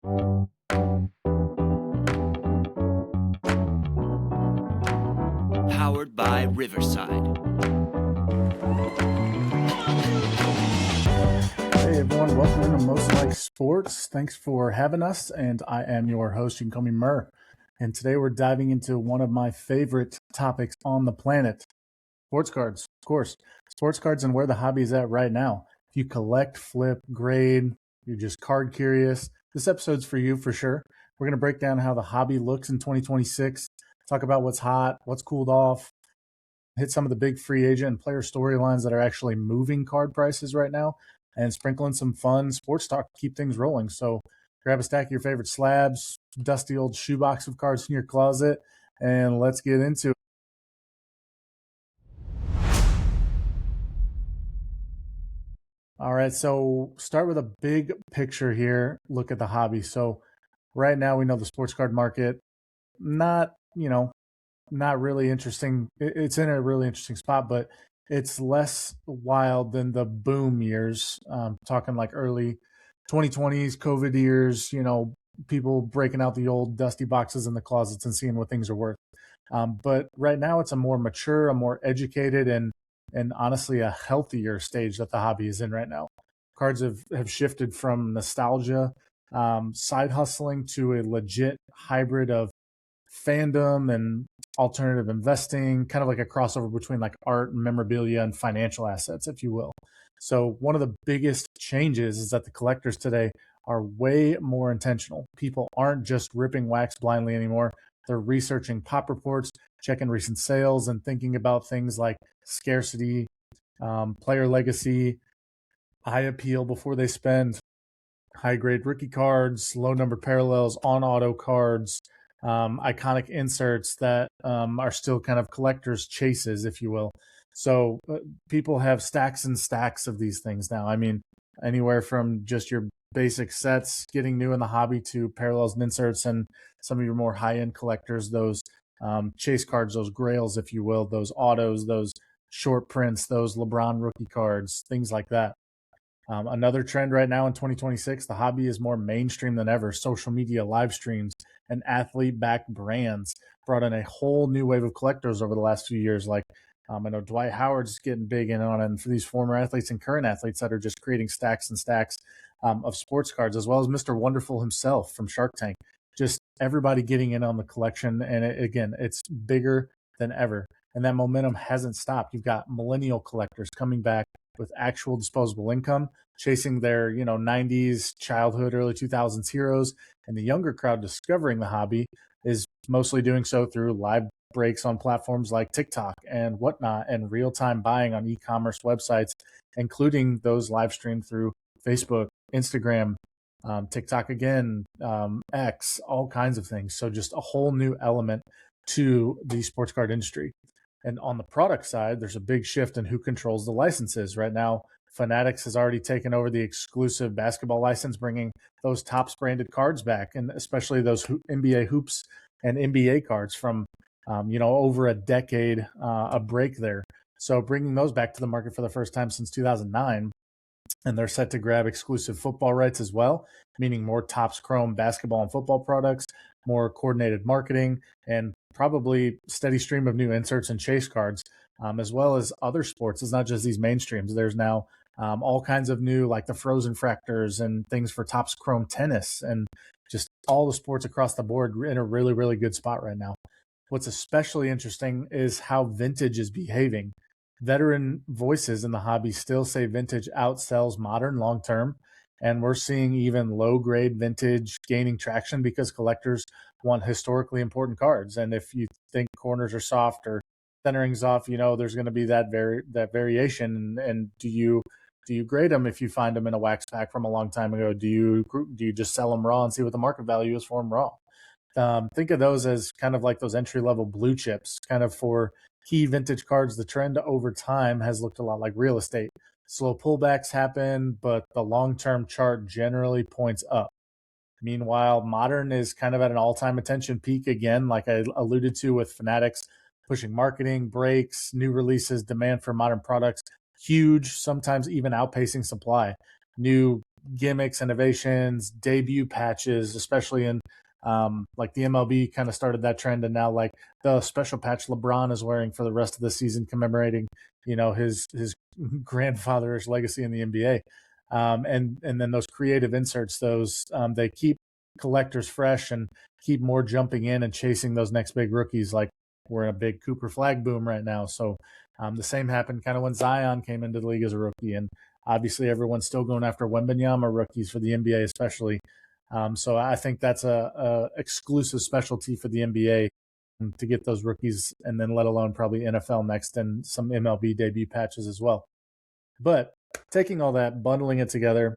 Powered by Riverside. Hey everyone, welcome to Most Like Sports. Thanks for having us, and I am your host. You can call me Murr. And today we're diving into one of my favorite topics on the planet, sports cards. Of course, sports cards and where the hobby is at right now. If you collect, flip, grade, you're just card curious, this episode's for you for sure. We're going to break down how the hobby looks in 2026, talk about what's hot, what's cooled off, hit some of the big free agent and player storylines that are actually moving card prices right now, and sprinkle in some fun sports talk to keep things rolling. So grab a stack of your favorite slabs, dusty old shoebox of cards in your closet, and let's get into it. All right, so start with a big picture here. Look at the hobby. So right now we know the sports card market, not, not really interesting. It's in a really interesting spot, but it's less wild than the boom years. Talking like early 2020s, COVID years, people breaking out the old dusty boxes in the closets and seeing what things are worth. But right now it's a more mature, a more educated, and honestly a healthier stage that the hobby is in right now. Cards have shifted from nostalgia, side hustling to a legit hybrid of fandom and alternative investing, kind of like a crossover between like art and memorabilia and financial assets, if you will. So one of the biggest changes is that the collectors today are way more intentional. People aren't just ripping wax blindly anymore. They're researching pop reports, checking recent sales, and thinking about things like scarcity, player legacy, eye appeal before they spend, high grade rookie cards, low number parallels, on auto cards, iconic inserts that are still kind of collectors' chases, if you will. So people have stacks and stacks of these things now. I mean, anywhere from just your basic sets getting new in the hobby to parallels and inserts, and some of your more high end collectors, those chase cards, those grails, if you will, those autos, those short prints, those LeBron rookie cards, things like that. Another trend right now in 2026, the hobby is more mainstream than ever. Social media, live streams, and athlete backed brands brought in a whole new wave of collectors over the last few years. Like, I know Dwight Howard's getting big in on it, and for these former athletes and current athletes that are just creating stacks and stacks of sports cards, as well as Mr. Wonderful himself from Shark Tank. Just everybody getting in on the collection. And again, it's bigger than ever. And that momentum hasn't stopped. You've got millennial collectors coming back with actual disposable income, chasing their 90s childhood, early 2000s heroes, and the younger crowd discovering the hobby is mostly doing so through live breaks on platforms like TikTok and whatnot, and real-time buying on e-commerce websites, including those live streamed through Facebook, Instagram, TikTok again, X, all kinds of things. So just a whole new element to the sports card industry. And on the product side, there's a big shift in who controls the licenses. Right now, Fanatics has already taken over the exclusive basketball license, bringing those Topps branded cards back, and especially those NBA hoops and NBA cards from, over a decade, a break there. So bringing those back to the market for the first time since 2009. And they're set to grab exclusive football rights as well, meaning more Topps Chrome basketball and football products, more coordinated marketing, and probably steady stream of new inserts and chase cards, as well as other sports. It's not just these mainstreams. There's now all kinds of new, like the Frozen Fractors and things for Topps Chrome tennis, and just all the sports across the board in a really, really good spot right now. What's especially interesting is how vintage is behaving. Veteran voices in the hobby still say vintage outsells modern long term, and we're seeing even low grade vintage gaining traction because collectors want historically important cards. And if you think corners are soft or centering's off, there's going to be that variation. And do you grade them if you find them in a wax pack from a long time ago? Do you just sell them raw and see what the market value is for them raw? Think of those as kind of like those entry level blue chips, kind of for key vintage cards. The trend over time has looked a lot like real estate. Slow pullbacks happen, but the long term chart generally points up. Meanwhile, modern is kind of at an all time attention peak again, like I alluded to with Fanatics pushing marketing, breaks, new releases, demand for modern products, huge, sometimes even outpacing supply. New gimmicks, innovations, debut patches, especially in like the MLB kind of started that trend, and now like the special patch LeBron is wearing for the rest of the season, commemorating his grandfather's legacy in the NBA. And then those creative inserts, those they keep collectors fresh and keep more jumping in and chasing those next big rookies. Like we're in a big Cooper Flag boom right now. So the same happened kind of when Zion came into the league as a rookie, and obviously everyone's still going after Wembanyama rookies for the NBA, especially. So I think that's a exclusive specialty for the NBA to get those rookies, and then let alone probably NFL next and some MLB debut patches as well. But taking all that, bundling it together,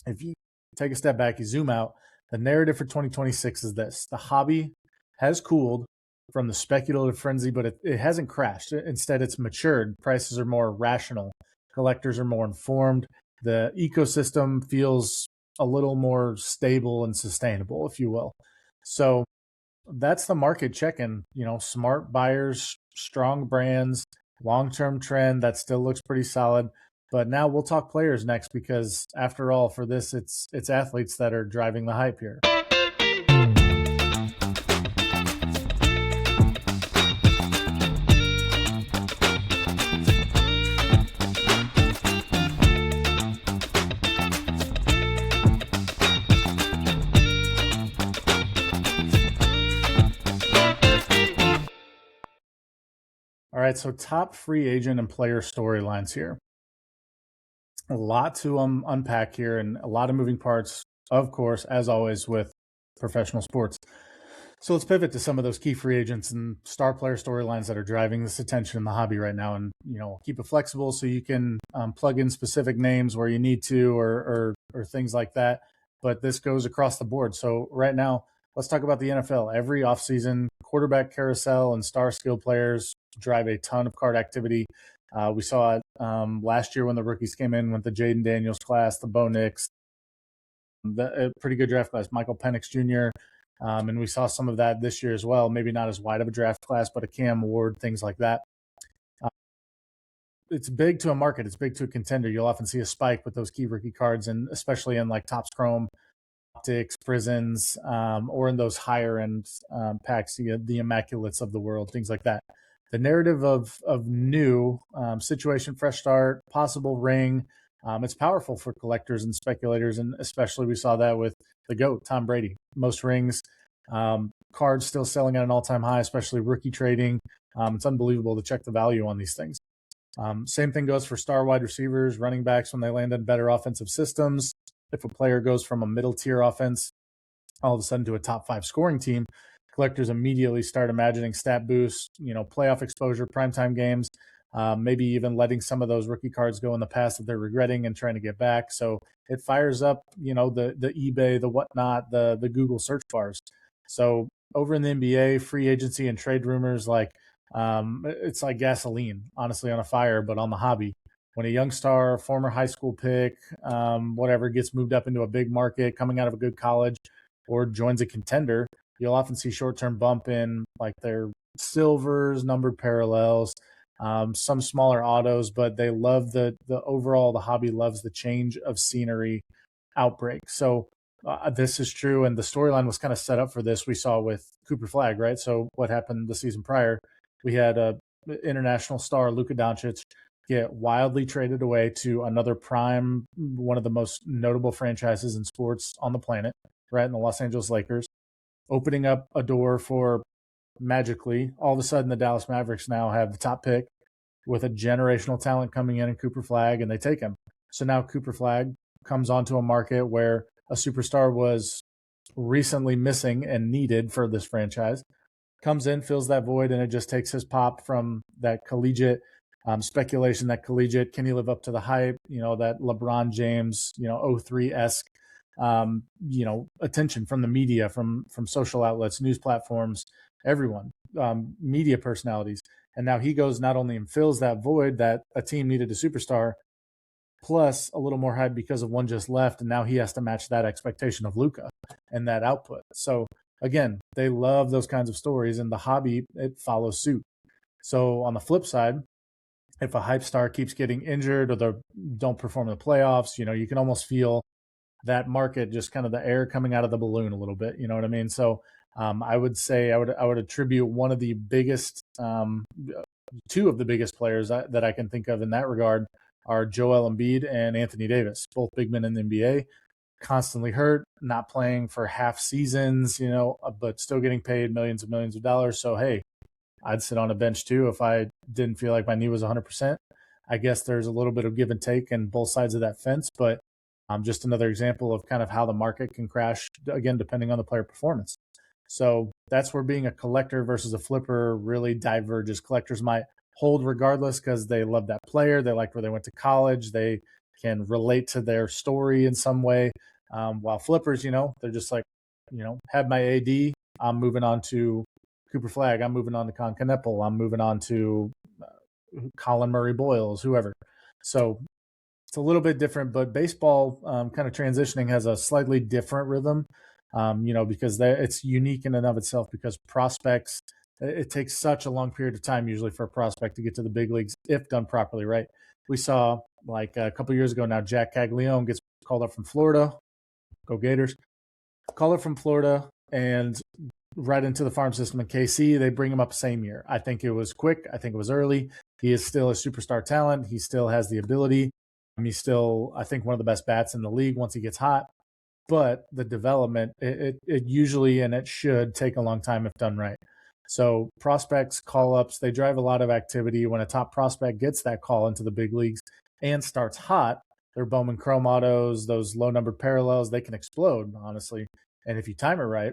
if you take a step back, you zoom out, the narrative for 2026 is this: the hobby has cooled from the speculative frenzy, but it hasn't crashed. Instead, it's matured. Prices are more rational. Collectors are more informed. The ecosystem feels a little more stable and sustainable, if you will. So that's the market check-in. Smart buyers, strong brands, long-term trend that still looks pretty solid. But now we'll talk players next, because after all, for this, it's athletes that are driving the hype here. All right, so top free agent and player storylines here. A lot to unpack here, and a lot of moving parts, of course, as always with professional sports. So let's pivot to some of those key free agents and star player storylines that are driving this attention in the hobby right now. And keep it flexible so you can plug in specific names where you need to, or things like that. But this goes across the board. So right now, let's talk about the NFL. Every offseason, quarterback carousel and star skill players drive a ton of card activity. We saw it last year when the rookies came in with the Jaden Daniels class, the Bo Nix, a pretty good draft class, Michael Penix Jr., and we saw some of that this year as well. Maybe not as wide of a draft class, but a Cam Ward, things like that. It's big to a market. It's big to a contender. You'll often see a spike with those key rookie cards, and especially in like Topps Chrome, Optics, Prisons, or in those higher end packs, the Immaculates of the world, things like that. The narrative of new situation, fresh start, possible ring. It's powerful for collectors and speculators, and especially we saw that with the GOAT, Tom Brady. Most rings, cards still selling at an all-time high, especially rookie trading. It's unbelievable to check the value on these things. Same thing goes for star wide receivers, running backs when they land in better offensive systems. If a player goes from a middle tier offense all of a sudden to a top 5 scoring team, collectors immediately start imagining stat boosts, playoff exposure, primetime games, maybe even letting some of those rookie cards go in the past that they're regretting and trying to get back. So it fires up, the eBay, the whatnot, the Google search bars. So over in the NBA, free agency and trade rumors, it's like gasoline, honestly, on a fire, but on the hobby. When a young star, former high school pick, whatever, gets moved up into a big market, coming out of a good college, or joins a contender, you'll often see short-term bump in like their silvers, numbered parallels, some smaller autos, but they love the overall, the hobby loves the change of scenery outbreak. So this is true, and the storyline was kind of set up for this. We saw with Cooper Flag, right? So what happened the season prior? We had a international star, Luka Doncic, get wildly traded away to another prime, one of the most notable franchises in sports on the planet, right, in the Los Angeles Lakers, opening up a door for, magically, all of a sudden the Dallas Mavericks now have the top pick with a generational talent coming in Cooper Flag, and they take him. So now Cooper Flag comes onto a market where a superstar was recently missing and needed for this franchise, comes in, fills that void, and it just takes his pop from that collegiate speculation, that collegiate, can he live up to the hype, that LeBron James, 03-esque, attention from the media, from social outlets, news platforms, everyone, media personalities. And now he goes not only and fills that void that a team needed a superstar, plus a little more hype because of one just left, and now he has to match that expectation of Luka and that output. So again, they love those kinds of stories, and the hobby, it follows suit. So on the flip side, if a hype star keeps getting injured or they don't perform in the playoffs, you can almost feel that market, just kind of the air coming out of the balloon a little bit. You know what I mean? So I would say I would attribute one of the biggest, two of the biggest players that I can think of in that regard are Joel Embiid and Anthony Davis, both big men in the NBA, constantly hurt, not playing for half seasons, but still getting paid millions and millions of dollars. So hey, I'd sit on a bench too if I didn't feel like my knee was 100%. I guess there's a little bit of give and take in both sides of that fence, but just another example of kind of how the market can crash, again, depending on the player performance. So that's where being a collector versus a flipper really diverges. Collectors might hold regardless because they love that player, they like where they went to college, they can relate to their story in some way. While flippers, they're just like, had my AD, I'm moving on to Cooper Flag, I'm moving on to Con Kneppel, I'm moving on to Colin Murray Boyles, whoever. So it's a little bit different, but baseball kind of transitioning has a slightly different rhythm, because it's unique in and of itself because prospects, it takes such a long period of time usually for a prospect to get to the big leagues if done properly, right? We saw like a couple years ago now, Jack Caglione gets called up from Florida, go Gators, call up from Florida, and right into the farm system in KC. They bring him up same year. I think it was quick. I think it was early. He is still a superstar talent. He still has the ability. He's still, I think, one of the best bats in the league once he gets hot. But the development, it usually and it should take a long time if done right. So prospects, call-ups, they drive a lot of activity. When a top prospect gets that call into the big leagues and starts hot, their Bowman Chrome autos, those low-numbered parallels, they can explode, honestly. And if you time it right,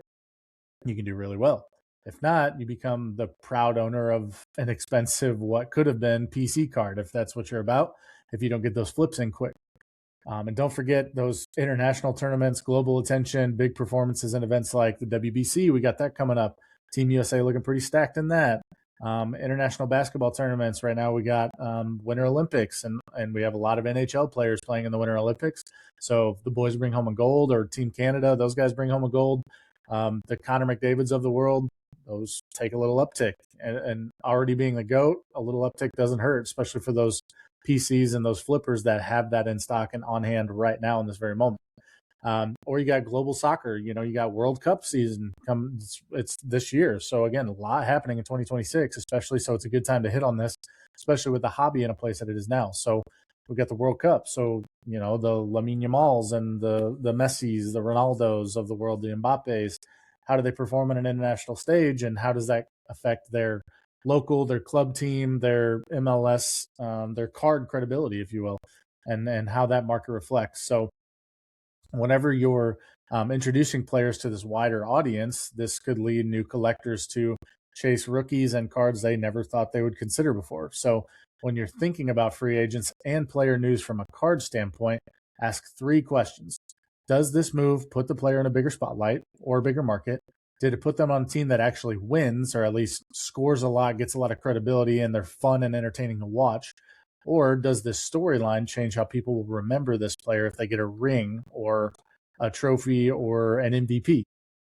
you can do really well. If not, you become the proud owner of an expensive, what could have been PC card, if that's what you're about, if you don't get those flips in quick. And don't forget those international tournaments, global attention, big performances and events like the WBC. We got that coming up. Team USA looking pretty stacked in that. International basketball tournaments. Right now we got Winter Olympics, and we have a lot of NHL players playing in the Winter Olympics. So if the boys bring home a gold, or Team Canada, those guys bring home a gold. The Connor McDavids of the world, those take a little uptick. And already being the GOAT, a little uptick doesn't hurt, especially for those PCs and those flippers that have that in stock and on hand right now in this very moment. Or you got global soccer, you got World Cup season come, it's this year. So again, a lot happening in 2026, especially. So it's a good time to hit on this, especially with the hobby in a place that it is now. So we got the World Cup. So, the Lamine Yamals and the Messis, the Ronaldos of the world, the Mbappes, how do they perform on an international stage? And how does that affect their local, their club team, their MLS, their card credibility, if you will, and how that market reflects. So whenever you're introducing players to this wider audience, this could lead new collectors to chase rookies and cards they never thought they would consider before. So when you're thinking about free agents and player news from a card standpoint, ask 3 questions. Does this move put the player in a bigger spotlight or a bigger market? Did it put them on a team that actually wins, or at least scores a lot, gets a lot of credibility, and they're fun and entertaining to watch? Or does this storyline change how people will remember this player if they get a ring or a trophy or an MVP,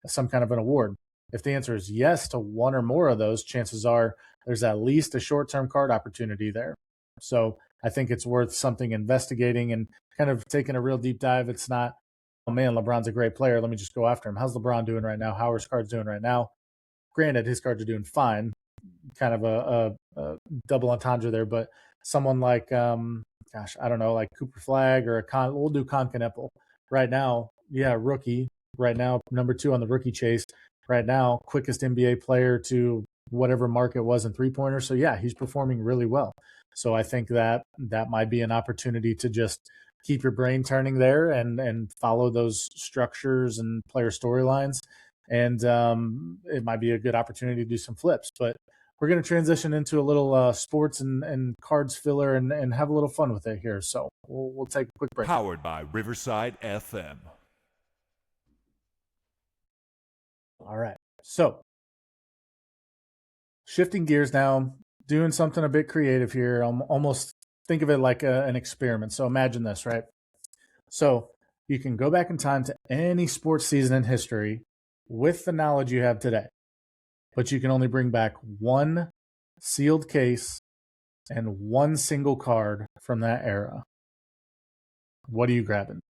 some kind of an award? If the answer is yes to one or more of those, chances are there's at least a short-term card opportunity there. So I think it's worth something investigating and kind of taking a real deep dive. It's not, oh man, LeBron's a great player, let me just go after him. How's LeBron doing right now? How are his cards doing right now? Granted, his cards are doing fine, kind of a double entendre there, but someone like, I don't know, like Cooper Flag or we'll do Con Kneppel right now. Yeah, rookie right now, number 2 on the rookie chase right now, quickest NBA player to whatever mark it was in 3-pointers. So yeah, he's performing really well. So I think that might be an opportunity to just keep your brain turning there and follow those structures and player storylines. And it might be a good opportunity to do some flips. But we're going to transition into a little sports and cards filler and have a little fun with it here. So we'll take a quick break. Powered by Riverside FM. All right. So shifting gears now, doing something a bit creative here. Almost think of it like an experiment. So imagine this, right? So you can go back in time to any sports season in history with the knowledge you have today, but you can only bring back one sealed case and one single card from that era. What are you grabbing?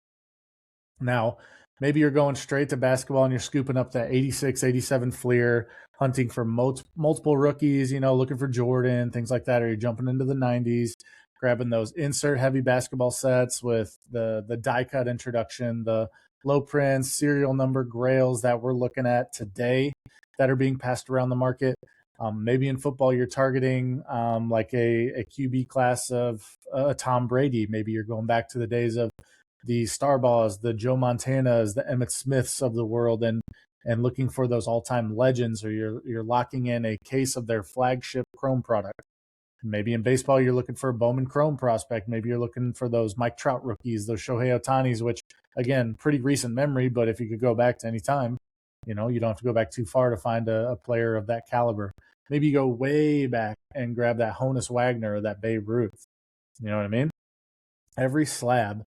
Now, maybe you're going straight to basketball and you're scooping up that 86, 87 Fleer, hunting for multiple rookies, looking for Jordan, things like that. Or you're jumping into the 90s, grabbing those insert heavy basketball sets with the die cut introduction, the low prints, serial number grails that we're looking at today that are being passed around the market. Maybe in football, you're targeting like a QB class of Tom Brady. Maybe you're going back to the days of the Starballs, the Joe Montanas, the Emmett Smiths of the world, and looking for those all-time legends, or you're locking in a case of their flagship Chrome product. Maybe in baseball, you're looking for a Bowman Chrome prospect. Maybe you're looking for those Mike Trout rookies, those Shohei Otanis, which, again, pretty recent memory, but if you could go back to any time, you don't have to go back too far to find a player of that caliber. Maybe you go way back and grab that Honus Wagner or that Babe Ruth. You know what I mean? Every slab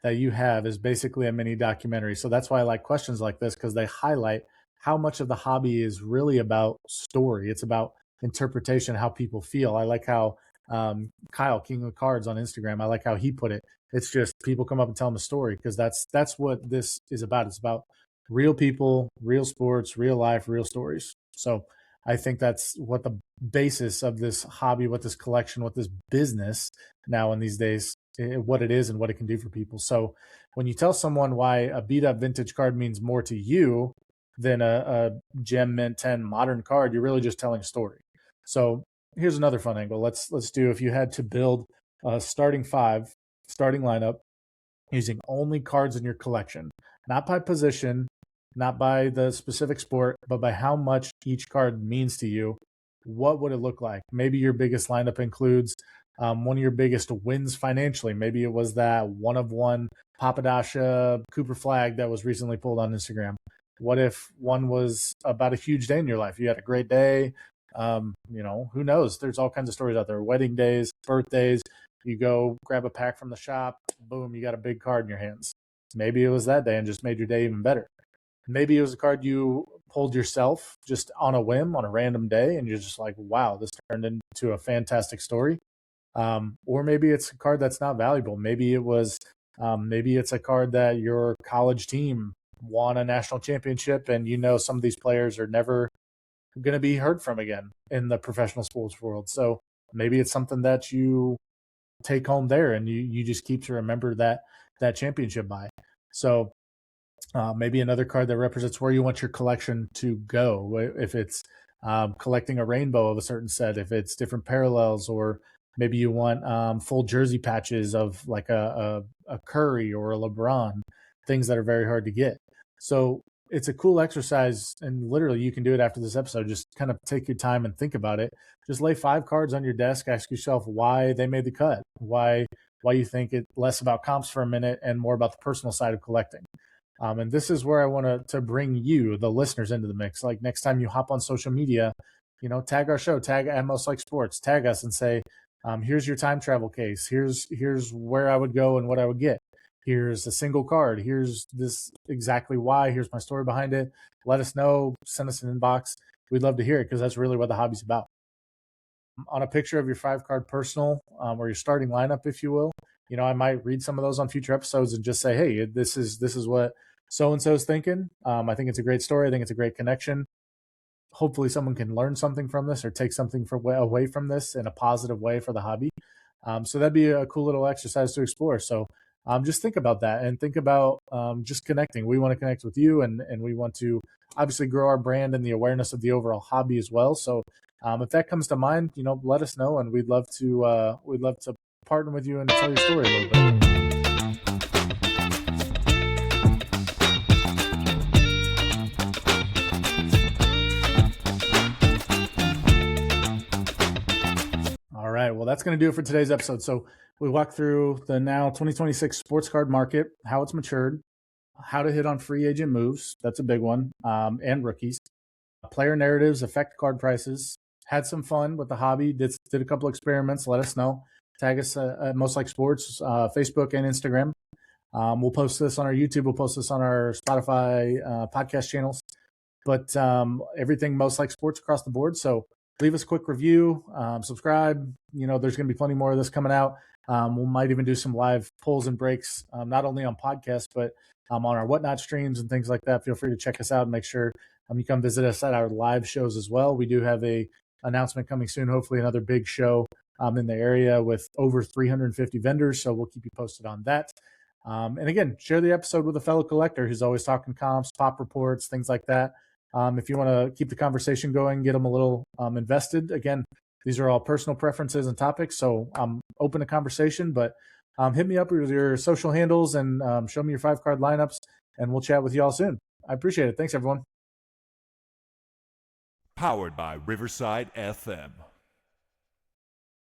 that you have is basically a mini documentary. So that's why I like questions like this, because they highlight how much of the hobby is really about story. It's about interpretation, how people feel. I like how Kyle, King of Cards on Instagram, I like how he put it. It's just people come up and tell them a story, because that's what this is about. It's about real people, real sports, real life, real stories. So I think that's what the basis of this hobby, what this collection, what this business now in these days, what it is and what it can do for people. So when you tell someone why a beat up vintage card means more to you than a gem mint 10 modern card, you're really just telling a story. So here's another fun angle. Let's do, if you had to build a starting lineup using only cards in your collection, not by position, not by the specific sport, but by how much each card means to you, what would it look like? Maybe your biggest lineup includes one of your biggest wins financially. Maybe it was that one of one Papadasha Cooper flag that was recently pulled on Instagram. What if one was about a huge day in your life? You had a great day. Who knows? There's all kinds of stories out there. Wedding days, birthdays. You go grab a pack from the shop, boom, you got a big card in your hands. Maybe it was that day and just made your day even better. Maybe it was a card you pulled yourself just on a whim on a random day, and you're just like, wow, this turned into a fantastic story. Or maybe it's a card that's not valuable. Maybe it's a card that your college team won a national championship, and some of these players are never going to be heard from again in the professional sports world. So maybe it's something that you take home there, and you just keep to remember that championship by. So maybe another card that represents where you want your collection to go. If it's collecting a rainbow of a certain set, if it's different parallels, or maybe you want full jersey patches of like a Curry or a LeBron, things that are very hard to get. So it's a cool exercise, and literally you can do it after this episode. Just kind of take your time and think about it. Just lay 5 cards on your desk. Ask yourself why they made the cut, why you think it less about comps for a minute and more about the personal side of collecting. And this is where I want to bring you, the listeners, into the mix. Like next time you hop on social media, tag our show, tag at Most Like Sports, tag us and say, here's your time travel case. Here's where I would go and what I would get. Here's a single card. Here's this exactly why. Here's my story behind it. Let us know. Send us an inbox. We'd love to hear it, because that's really what the hobby's about. On a picture of your 5-card personal, or your starting lineup, if you will, I might read some of those on future episodes and just say, hey, this is what so-and-so is thinking. I think it's a great story. I think it's a great connection. Hopefully someone can learn something from this or take something away from this in a positive way for the hobby. So that'd be a cool little exercise to explore. So just think about that, and think about just connecting. We want to connect with you, and we want to obviously grow our brand and the awareness of the overall hobby as well. So if that comes to mind, let us know, and we'd love to partner with you and tell your story a little bit. All right. Well, that's going to do it for today's episode. So we walked through the now 2026 sports card market, how it's matured, how to hit on free agent moves. That's a big one. And rookies. Player narratives affect card prices. Had some fun with the hobby. Did a couple experiments. Let us know. Tag us at Most Like Sports, Facebook and Instagram. We'll post this on our YouTube. We'll post this on our Spotify podcast channels. But everything Most Like Sports across the board. So leave us a quick review, subscribe. There's going to be plenty more of this coming out. We might even do some live polls and breaks, not only on podcasts, but on our Whatnot streams and things like that. Feel free to check us out and make sure you come visit us at our live shows as well. We do have a announcement coming soon, hopefully another big show in the area with over 350 vendors. So we'll keep you posted on that. And again, share the episode with a fellow collector who's always talking comps, pop reports, things like that. If you want to keep the conversation going, get them a little invested. Again, these are all personal preferences and topics, so I'm open to conversation, but hit me up with your social handles and show me your 5-card lineups, and we'll chat with you all soon. I appreciate it. Thanks, everyone. Powered by Riverside FM.